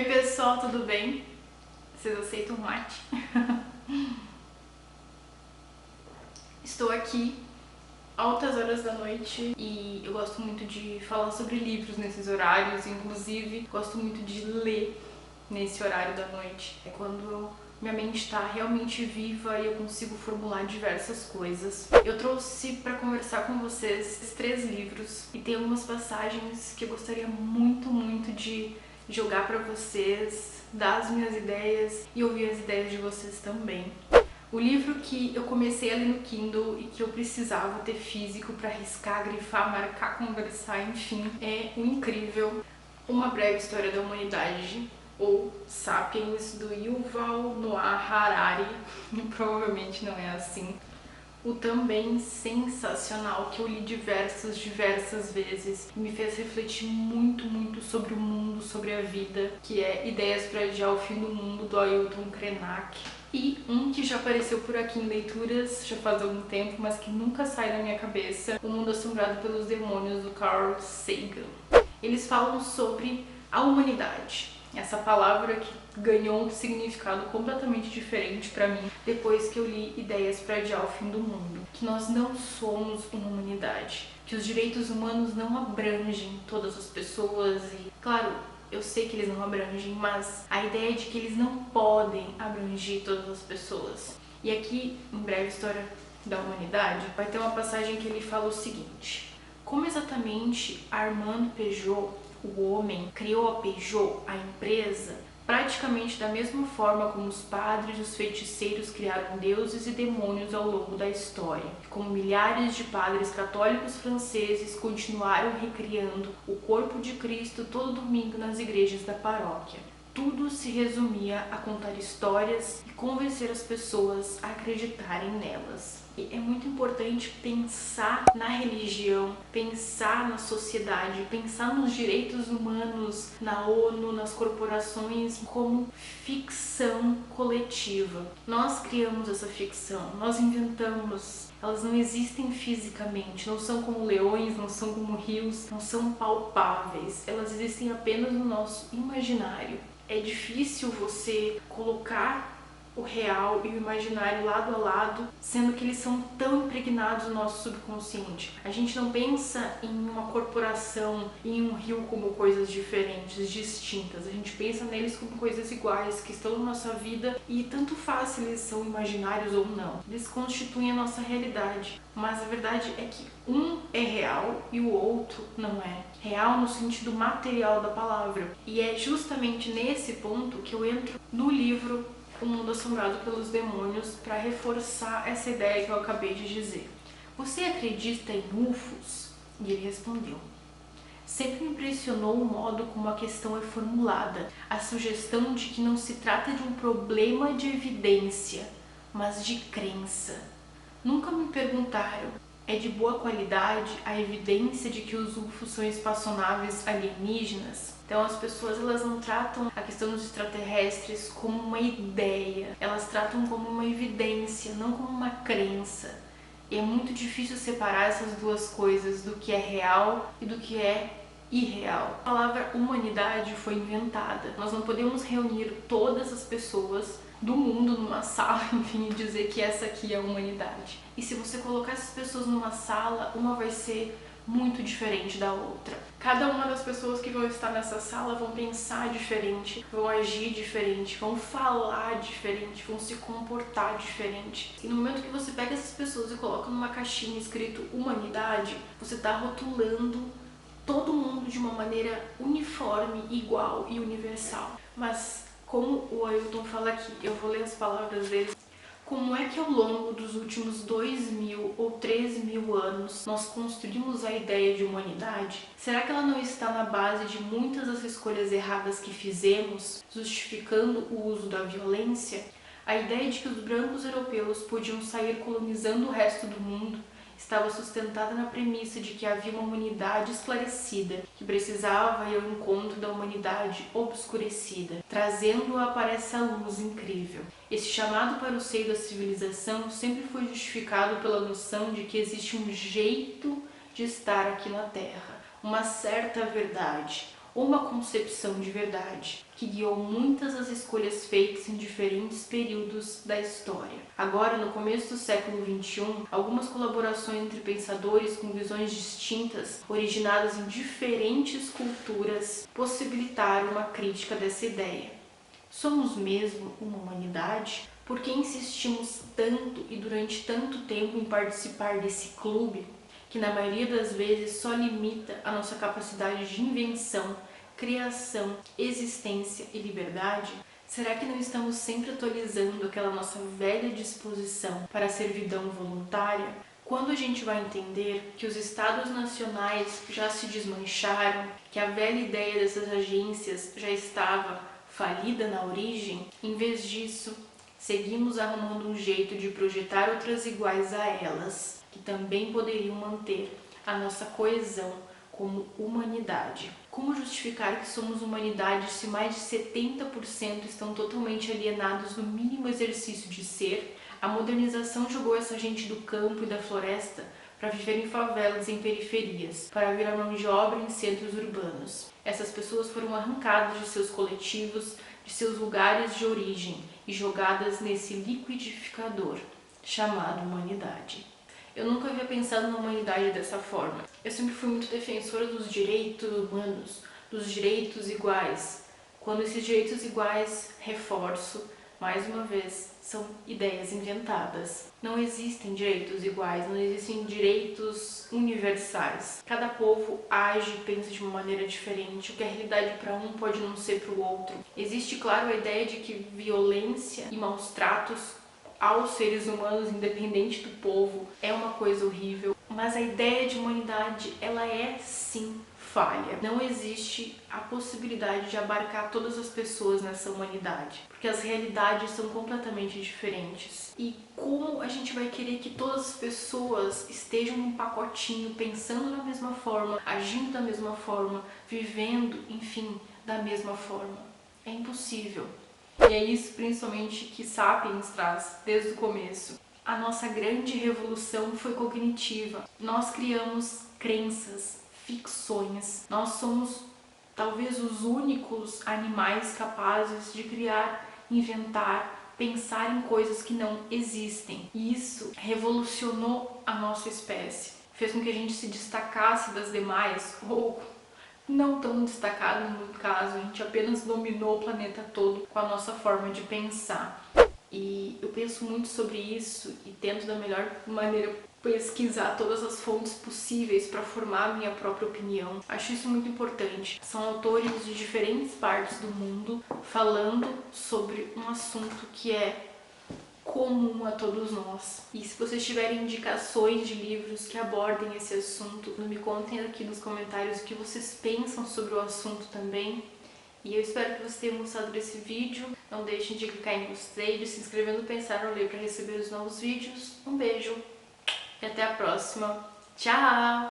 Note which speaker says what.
Speaker 1: Oi pessoal, tudo bem? Vocês aceitam mate? Estou aqui altas horas da noite e eu gosto muito de falar sobre livros nesses horários, inclusive gosto muito de ler nesse horário da noite. É quando minha mente está realmente viva e eu consigo formular diversas coisas. Eu trouxe para conversar com vocês esses 3 livros e tem algumas passagens que eu gostaria muito de jogar para vocês, dar as minhas ideias e ouvir as ideias de vocês também. O livro que eu comecei a ler no Kindle e que eu precisava ter físico para riscar, grifar, marcar, conversar, enfim, é o incrível Uma Breve História da Humanidade, ou Sapiens, do Yuval Noah Harari. Provavelmente não é assim. O também sensacional, que eu li diversas vezes e me fez refletir muito sobre o mundo, sobre a vida, que é Ideias para Adiar o Fim do Mundo, do Ailton Krenak. E um que já apareceu por aqui em leituras já faz algum tempo, mas que nunca sai da minha cabeça, O Mundo Assombrado pelos Demônios, do Carl Sagan. Eles falam sobre a humanidade, essa palavra que ganhou um significado completamente diferente para mim depois que eu li Ideias para Adiar o Fim do Mundo. Que nós não somos uma humanidade, que os direitos humanos não abrangem todas as pessoas e, claro, eu sei que eles não abrangem, mas a ideia é de que eles não podem abranger todas as pessoas. E aqui, em Breve História da Humanidade, vai ter uma passagem que ele fala o seguinte: como exatamente Armand Peugeot, o homem, criou a Peugeot, a empresa, praticamente da mesma forma como os padres e os feiticeiros criaram deuses e demônios ao longo da história, como milhares de padres católicos franceses continuaram recriando o corpo de Cristo todo domingo nas igrejas da paróquia. Tudo se resumia a contar histórias e convencer as pessoas a acreditarem nelas. E é muito importante pensar na religião, pensar na sociedade, pensar nos direitos humanos, na ONU, nas corporações, como ficção coletiva. Nós criamos essa ficção, nós inventamos. Elas não existem fisicamente, não são como leões, não são como rios, não são palpáveis. Elas existem apenas no nosso imaginário. É difícil você colocar o real e o imaginário lado a lado, sendo que eles são tão impregnados no nosso subconsciente. A gente não pensa em uma corporação e em um rio como coisas diferentes, distintas. A gente pensa neles como coisas iguais, que estão na nossa vida e tanto faz se eles são imaginários ou não. Eles constituem a nossa realidade. Mas a verdade é que um é real e o outro não é. Real no sentido material da palavra. E é justamente nesse ponto que eu entro no livro O Mundo Assombrado pelos Demônios para reforçar essa ideia que eu acabei de dizer. Você acredita em UFOs? E ele respondeu: sempre me impressionou o modo como a questão é formulada, a sugestão de que não se trata de um problema de evidência, mas de crença. Nunca me perguntaram: é de boa qualidade a evidência de que os UFOs são espaçonaves alienígenas? Então as pessoas elas não tratam a questão dos extraterrestres como uma ideia, elas tratam como uma evidência, não como uma crença. E é muito difícil separar essas duas coisas, do que é real e do que é irreal. A palavra humanidade foi inventada. Nós não podemos reunir todas as pessoas do mundo numa sala, enfim, e dizer que essa aqui é a humanidade. E se você colocar essas pessoas numa sala, uma vai ser muito diferente da outra. Cada uma das pessoas que vão estar nessa sala vão pensar diferente, vão agir diferente, vão falar diferente, vão se comportar diferente. E no momento que você pega essas pessoas e coloca numa caixinha escrito humanidade, você está rotulando todo mundo de uma maneira uniforme, igual e universal. Mas como o Ailton fala aqui, eu vou ler as palavras dele. Como é que ao longo dos últimos 2.000 ou 3.000 anos nós construímos a ideia de humanidade? Será que ela não está na base de muitas das escolhas erradas que fizemos, justificando o uso da violência? A ideia de que os brancos europeus podiam sair colonizando o resto do mundo estava sustentada na premissa de que havia uma humanidade esclarecida, que precisava ir ao encontro da humanidade obscurecida, trazendo-a para essa luz incrível. Esse chamado para o seio da civilização sempre foi justificado pela noção de que existe um jeito de estar aqui na Terra, uma certa verdade, ou uma concepção de verdade, que guiou muitas das escolhas feitas em diferentes períodos da história. Agora, no começo do século XXI, algumas colaborações entre pensadores com visões distintas, originadas em diferentes culturas, possibilitaram uma crítica dessa ideia. Somos mesmo uma humanidade? Por que insistimos tanto e durante tanto tempo em participar desse clube, que na maioria das vezes só limita a nossa capacidade de invenção, criação, existência e liberdade? Será que não estamos sempre atualizando aquela nossa velha disposição para a servidão voluntária? Quando a gente vai entender que os estados nacionais já se desmancharam, que a velha ideia dessas agências já estava falida na origem, em vez disso, seguimos arrumando um jeito de projetar outras iguais a elas, que também poderiam manter a nossa coesão como humanidade. Como justificar que somos humanidade se mais de 70% estão totalmente alienados do mínimo exercício de ser? A modernização jogou essa gente do campo e da floresta para viver em favelas e em periferias, para virar mão de obra em centros urbanos. Essas pessoas foram arrancadas de seus coletivos, de seus lugares de origem e jogadas nesse liquidificador chamado humanidade. Eu nunca havia pensado na humanidade dessa forma. Eu sempre fui muito defensora dos direitos humanos, dos direitos iguais. Quando esses direitos iguais, reforço, mais uma vez, são ideias inventadas. Não existem direitos iguais, não existem direitos universais. Cada povo age e pensa de uma maneira diferente. O que é realidade para um pode não ser para o outro. Existe, claro, a ideia de que violência e maus tratos aos seres humanos, independente do povo, é uma coisa horrível. Mas a ideia de humanidade, ela é sim falha. Não existe a possibilidade de abarcar todas as pessoas nessa humanidade, porque as realidades são completamente diferentes. E como a gente vai querer que todas as pessoas estejam num pacotinho, pensando da mesma forma, agindo da mesma forma, vivendo, enfim, da mesma forma? É impossível. E é isso principalmente que Sapiens traz desde o começo. A nossa grande revolução foi cognitiva. Nós criamos crenças, ficções. Nós somos talvez os únicos animais capazes de criar, inventar, pensar em coisas que não existem. E isso revolucionou a nossa espécie. Fez com que a gente se destacasse das demais, ou não tão destacado no caso, a gente apenas dominou o planeta todo com a nossa forma de pensar. E eu penso muito sobre isso e tento da melhor maneira pesquisar todas as fontes possíveis para formar a minha própria opinião. Acho isso muito importante. São autores de diferentes partes do mundo falando sobre um assunto que é comum a todos nós. E se vocês tiverem indicações de livros que abordem esse assunto, me contem aqui nos comentários o que vocês pensam sobre o assunto também. E eu espero que vocês tenham gostado desse vídeo. Não deixem de clicar em gostei, de se inscrever no Pensar no Ler para receber os novos vídeos. Um beijo e até a próxima. Tchau!